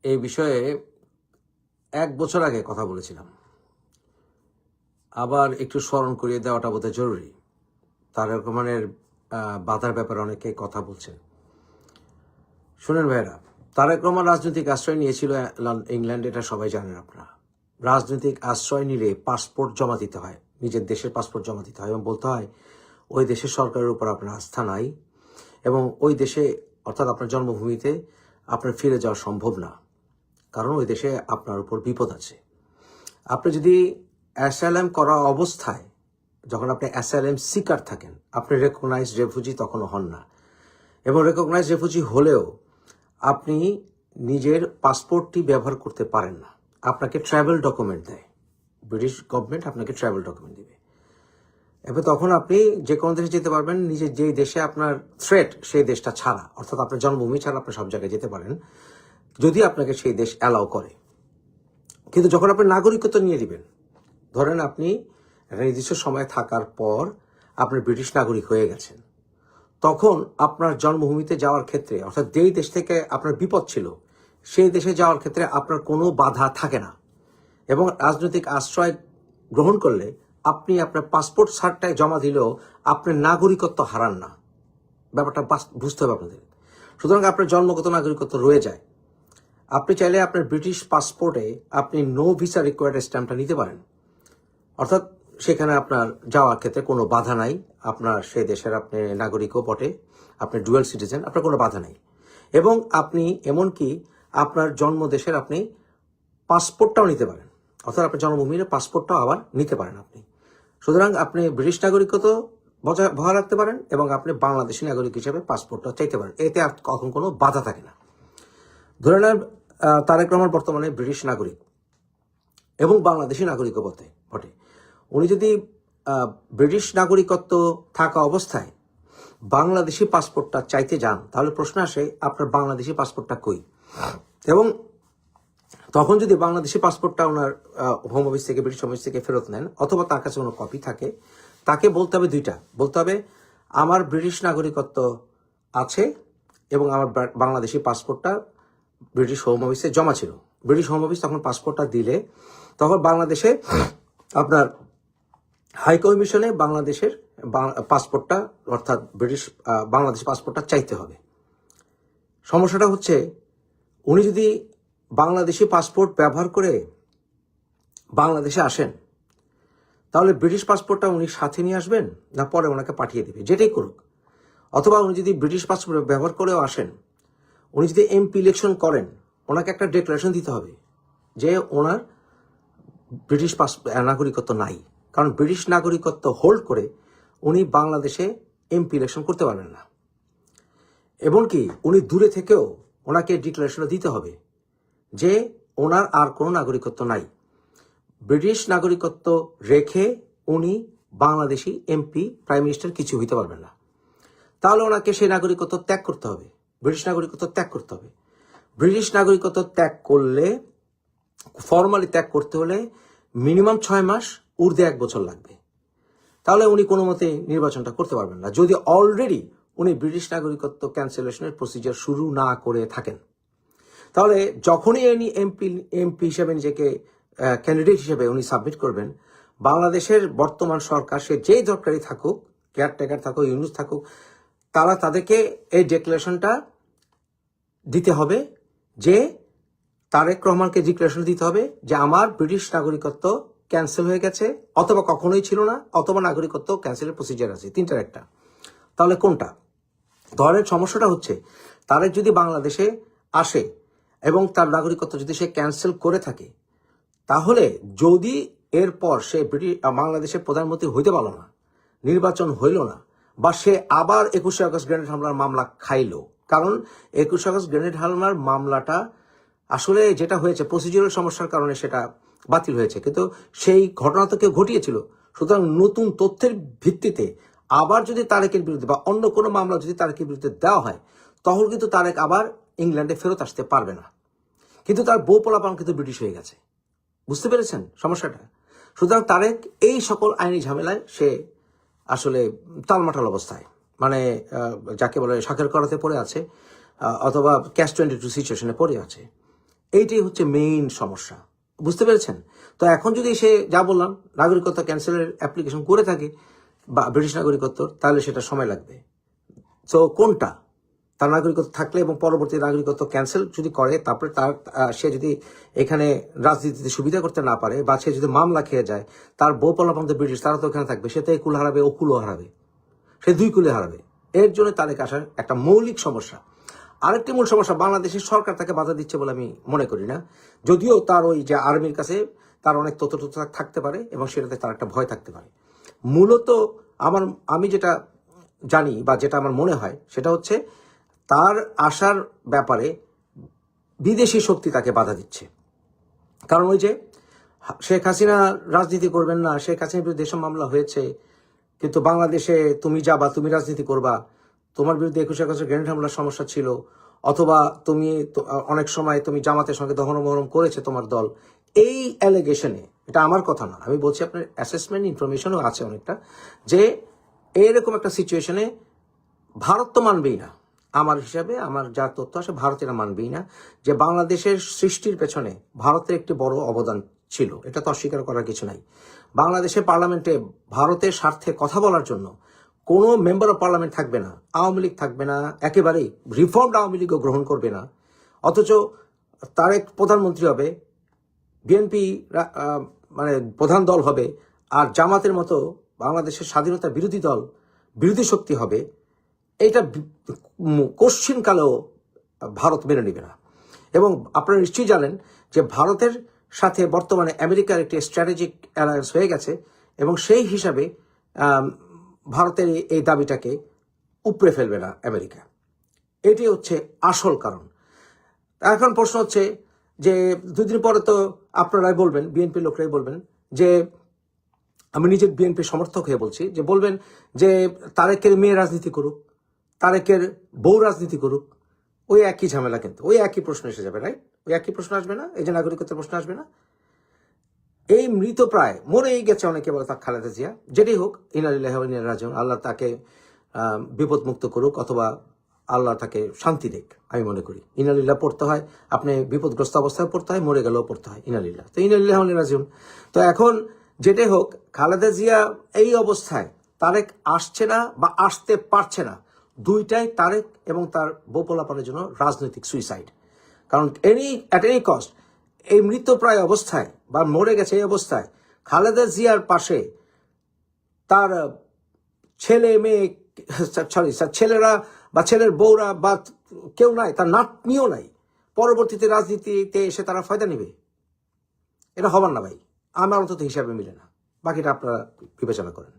এই বিষয়ে 1 বছর আগে কথা বলেছিলাম। আবার একটু স্মরণ করিয়ে দেওয়াটা বোধহয় জরুরি। তারেক রহমানের বাধার ব্যাপারে অনেকে কথা বলছেন। শুনেন ভাইরা, তারেক রহমান রাজনৈতিক আশ্রয় নিয়েছিল ইংল্যান্ডে, এটা সবাই জানেন আপনারা। রাজনৈতিক আশ্রয় নিলে পাসপোর্ট জমা দিতে হয়, নিজের দেশের পাসপোর্ট জমা দিতে হয় এবং বলতে হয় ওই দেশের সরকারের উপর আপনার আস্থা নাই এবং ওই দেশে অর্থাৎ আপনার জন্মভূমিতে আপনার ফিরে যাওয়া সম্ভব না, কারণ ওই দেশে আপনার উপর বিপদ আছে। আপনি যদি অ্যাসাইলাম করা অবস্থায়, যখন আপনি অ্যাসাইলাম সিকার থাকেন, আপনি রেকগনাইজড রেফুজি তখনও হন না, এবং রেকগনাইজড রেফুজি হলেও আপনি নিজের পাসপোর্টটি ব্যবহার করতে পারেন না। আপনাকে ট্রাভেল ডকুমেন্ট দেয়, ব্রিটিশ গভর্নমেন্ট আপনাকে ট্রাভেল ডকুমেন্ট দেবে, এবং তখন আপনি যে কোনো দেশে যেতে পারবেন নিজের যেই দেশে আপনার থ্রেট সেই দেশটা ছাড়া, অর্থাৎ আপনার জন্মভূমি ছাড়া আপনি সব জায়গায় যেতে পারেন যদি আপনাকে সেই দেশ অ্যালাউ করে। কিন্তু যখন আপনি নাগরিকত্ব নিয়ে দিবেন, ধরেন আপনি একটা নির্দিষ্ট সময় থাকার পর আপনি ব্রিটিশ নাগরিক হয়ে গেছেন, তখন আপনার জন্মভূমিতে যাওয়ার ক্ষেত্রে, অর্থাৎ যেই দেশ থেকে আপনার বিপদ ছিল সেই দেশে যাওয়ার ক্ষেত্রে আপনার কোনো বাধা থাকে না, এবং রাজনৈতিক আশ্রয় গ্রহণ করলে আপনি আপনার পাসপোর্ট সার্টটায় জমা দিলেও আপনার নাগরিকত্ব হারান না। ব্যাপারটা বুঝতে হবে আপনাদের। সুতরাং আপনার জন্মগত নাগরিকত্ব রয়ে যায়। আপনি চাইলে আপনার ব্রিটিশ পাসপোর্টে আপনি নো ভিসা রিকোয়ার্ড স্ট্যাম্পটা নিতে পারেন, অর্থাৎ সেখানে আপনার যাওয়ার ক্ষেত্রে কোনো বাধা নাই। আপনার সেই দেশের আপনি নাগরিকও বটে, আপনি ডুয়াল সিটিজেন, আপনার কোনো বাধা নাই। এবং আপনি এমনকি আপনার জন্ম দেশের আপনি পাসপোর্টটাও নিতে পারেন, অর্থাৎ আপনার জন্মভূমির পাসপোর্টটাও আবার নিতে পারেন আপনি। সুতরাং আপনি ব্রিটিশ নাগরিকত্ব বহাল রাখতে পারেন এবং আপনি বাংলাদেশি নাগরিক হিসেবে পাসপোর্টটা চাইতে পারেন, এতে আর কখন কোনো বাধা থাকে না। ধরে নেন তারেক রহমান বর্তমানে ব্রিটিশ নাগরিক এবং বাংলাদেশি নাগরিকও বটে। উনি যদি ব্রিটিশ নাগরিকত্ব থাকা অবস্থায় বাংলাদেশি পাসপোর্টটা চাইতে যান, তাহলে প্রশ্ন আসে আপনার বাংলাদেশি পাসপোর্টটা কই। এবং তখন যদি বাংলাদেশি পাসপোর্টটা ওনার হোম অফিস থেকে, ব্রিটিশ হোম অফিস থেকে ফেরত নেন, অথবা তার কাছে কোনো কপি থাকে, তাকে বলতে হবে দুইটা। বলতে হবে আমার ব্রিটিশ নাগরিকত্ব আছে এবং আমার বাংলাদেশি পাসপোর্টটা ব্রিটিশ হোম অফিসে জমা ছিল। ব্রিটিশ হোম অফিস তখন পাসপোর্টটা দিলে তখন বাংলাদেশে আপনার হাই কমিশনে বাংলাদেশের পাসপোর্টটা, অর্থাৎ ব্রিটিশ বাংলাদেশ পাসপোর্টটা চাইতে হবে। সমস্যাটা হচ্ছে উনি যদি বাংলাদেশি পাসপোর্ট ব্যবহার করে বাংলাদেশে আসেন, তাহলে ব্রিটিশ পাসপোর্টটা উনি সাথে নিয়ে আসবেন না পরে ওনাকে পাঠিয়ে দেবে, যেটাই করুক। অথবা উনি যদি ব্রিটিশ পাসপোর্ট ব্যবহার করেও আসেন, উনি যদি এমপি ইলেকশন করেন, ওনাকে একটা ডিক্লারেশন দিতে হবে যে ওনার ব্রিটিশ নাগরিকত্ব নাই, কারণ ব্রিটিশ নাগরিকত্ব হোল্ড করে উনি বাংলাদেশে এমপি ইলেকশন করতে পারবেন না। এমনকি উনি দূরে থেকেও ওনাকে ডিক্লারেশনও দিতে হবে যে ওনার আর কোনো নাগরিকত্ব নাই। ব্রিটিশ নাগরিকত্ব রেখে উনি বাংলাদেশি এমপি, প্রাইম মিনিস্টার কিছু হইতে পারবেন না। তাহলে ওনাকে সেই নাগরিকত্ব ত্যাগ করতে হবে, ব্রিটিশ নাগরিকত্ব ত্যাগ করতে হবে। ব্রিটিশ নাগরিকত্ব ত্যাগ করলে, ফর্মালি ত্যাগ করতে হলে মিনিমাম 6 মাস, ঊর্ধ্বে 1 বছর লাগবে। তাহলে উনি কোনো মতে নির্বাচনটা করতে পারবেন না, যদি অলরেডি উনি ব্রিটিশ নাগরিকত্ব ক্যান্সেলেশনের প্রসিজার শুরু না করে থাকেন। তাহলে যখনই উনি এমপি হিসেবে নিজেকে ক্যান্ডিডেট হিসেবে উনি সাবমিট করবেন, বাংলাদেশের বর্তমান সরকার, সে যেই দরকারি থাকুক, কেয়ারটেকার থাকুক, ইউনুস থাকুক, তাদেরকে এই ডিক্লারেশনটা দিতে হবে যে তারেক রহমানকে ডিক্লারেশন দিতে হবে যে আমার ব্রিটিশ নাগরিকত্ব ক্যান্সেল হয়ে গেছে, অথবা কখনোই ছিল না, অথবা নাগরিকত্ব ক্যান্সেলের প্রসিজার আছে, তিনটার একটা। তাহলে কোনটা? ধরেন সমস্যাটা হচ্ছে তারেক যদি বাংলাদেশে আসে এবং তার নাগরিকত্ব যদি সে ক্যান্সেল করে থাকে, তাহলে যদি এরপর সে বাংলাদেশের প্রধানমন্ত্রী হইতে পারল না, নির্বাচন হইল না, বা সে আবার 21শে আগস্ট গ্রেনেড হামলার মামলা খাইল, কারণ 21শে আগস্ট গ্রেনেড হামলার মামলাটা আসলে যেটা হয়েছে প্রসিডিউরাল সমস্যার কারণে সেটা বাতিল হয়েছে, কিন্তু সেই ঘটনা তো কেউ ঘটিয়েছিল। সুতরাং নতুন তথ্যের ভিত্তিতে আবার যদি তারেকের বিরুদ্ধে বা অন্য কোনো মামলা যদি তারেকের বিরুদ্ধে দেওয়া হয়, তখন কিন্তু তারেক আবার ইংল্যান্ডে ফেরত আসতে পারবে না। কিন্তু তার বউ পোলাপান কিন্তু ব্রিটিশ হয়ে গেছে। বুঝতে পেরেছেন সমস্যাটা? সুতরাং তারেক এই সকল আইনি ঝামেলায় সে আসলে টালমাটাল অবস্থায়, মানে যাকে বলে শাকের করাতে পড়ে আছে, অথবা ক্যাশ 22 সিচুয়েশনে পড়ে আছে। এইটাই হচ্ছে মেইন সমস্যা, বুঝতে পেরেছেন? তো এখন যদি সে যা বললাম নাগরিকত্ব ক্যান্সেলের অ্যাপ্লিকেশন করে থাকে বা ব্রিটিশ নাগরিকত্ব, তাহলে সেটা সময় লাগবে। তো কোনটা তার নাগরিকত্ব থাকলে এবং পরবর্তী নাগরিকত্ব ক্যান্সেল যদি করে, তারপরে তার সে যদি এখানে রাজনীতিতে সুবিধা করতে না পারে বা সে যদি মামলা খেয়ে যায়, তার বউ পোলাপান ব্রিটিশ, তারা তো এখানে থাকবে, সে তো এই কুল হারাবে, ও কুলও হারাবে, সে দুই কুলে হারাবে। এর জন্য তারেক আসার একটা মৌলিক সমস্যা। আরেকটি মূল সমস্যা, বাংলাদেশের সরকার তাকে বাধা দিচ্ছে বলে আমি মনে করি না, যদিও তার ওই যে আর্মির কাছে তার অনেক তথ্য থাকতে পারে এবং সেটাতে তার একটা ভয় থাকতে পারে। মূলত আমি যেটা জানি বা যেটা আমার মনে হয় সেটা হচ্ছে তার আসার ব্যাপারে বিদেশি শক্তি তাকে বাধা দিচ্ছে। কারণ ওই যে শেখ হাসিনা রাজনীতি করবেন না, শেখ হাসিনার বিরুদ্ধে দেশ মামলা হয়েছে, কিন্তু বাংলাদেশে তুমি যাবা, তুমি রাজনীতি করবা, তোমার বিরুদ্ধে 21 আগস্টের গ্রেনেড হামলার সমস্যা ছিল, অথবা তুমি অনেক সময় তুমি জামাতের সঙ্গে দহনমহরম করেছে তোমার দল। এই অ্যালিগেশনে, এটা আমার কথা না, আমি বলছি আপনার অ্যাসেসমেন্ট ইনফরমেশনও আছে অনেকটা, যে এরকম একটা সিচুয়েশনে ভারত তো মানবেই না, আমার হিসাবে আমার যা তথ্য আসে ভারতেরা মানবেই না যে বাংলাদেশের সৃষ্টির পেছনে ভারতের একটি বড় অবদান ছিল, এটা তো অস্বীকার করার কিছু নাই। বাংলাদেশের পার্লামেন্টে ভারতের স্বার্থে কথা বলার জন্য কোনো মেম্বার অফ পার্লামেন্ট থাকবে না, আওয়ামী লীগ থাকবে না, একেবারেই রিফর্মড আওয়ামী লীগও গ্রহণ করবে না, অথচ তারেক প্রধানমন্ত্রী হবে, বিএনপি মানে প্রধান দল হবে, আর জামাতের মতো বাংলাদেশের স্বাধীনতার বিরোধী দল বিরোধী শক্তি হবে। এইটা কোশ্চিনকালেও ভারত মেনে নেবে না। এবং আপনারা নিশ্চয়ই জানেন যে ভারতের সাথে বর্তমানে আমেরিকার একটি স্ট্র্যাটেজিক অ্যালায়েন্স হয়ে গেছে এবং সেই হিসাবে ভারতের এই দাবিটাকে উপড়ে ফেলবে না আমেরিকা। এটি হচ্ছে আসল কারণ। এখন প্রশ্ন হচ্ছে যে 2 দিন পরে তো আপনারাই বলবেন, বিএনপি লোকরাই বলবেন, যে আমি নিজের বিএনপি সমর্থক হয়ে বলছি, যে বলবেন যে তারেকের মেয়ে রাজনীতি করুক, তারেকের বউ রাজনীতি করুক, ওই একই ঝামেলা, কিন্তু ওই একই প্রশ্ন এসে যাবে, রাইট? ওই একই প্রশ্ন আসবে না, এই যে নাগরিকত্বের প্রশ্ন আসবে না। এই মৃত প্রায় মরেই গেছে অনেকে বলে তার খালেদা জিয়া, যেটাই হোক, ইনালিল্লাহি ওয়া ইন্না ইলাইহি রাজিউন, আল্লাহ তাকে বিপদ মুক্ত করুক অথবা আল্লাহ তাকে শান্তি দেখ। আমি মনে করি ইনালিল্লাহ পড়তে হয়, আপনি বিপদগ্রস্ত অবস্থায় পড়তে হয়, মরে গেলেও পড়তে হয় ইনালিল্লাহ, তো ইনালিল্লাহি ওয়া ইন্না ইলাইহি রাজিউন। তো এখন যেটাই হোক, খালেদা জিয়া এই অবস্থায়, তারেক আসছে না বা আসতে পারছে না, দুইটাই তারেক এবং তার বউ পোলাপানের জন্য রাজনৈতিক সুইসাইড। কারণ অ্যাট এনি কস্ট এই মৃতপ্রায় অবস্থায় বা মরে গেছে এই অবস্থায় খালেদা জিয়ার পাশে তার ছেলে মেয়ে, ছেলেরা বা ছেলের বউরা বা কেউ নাই, তার নাতনিও নাই, পরবর্তীতে রাজনীতিতে এসে তারা ফায়দা নেবে, এটা হবার না ভাই, আমার অন্তত হিসাবে মিলে না। বাকিটা আপনারা বিবেচনা করেন।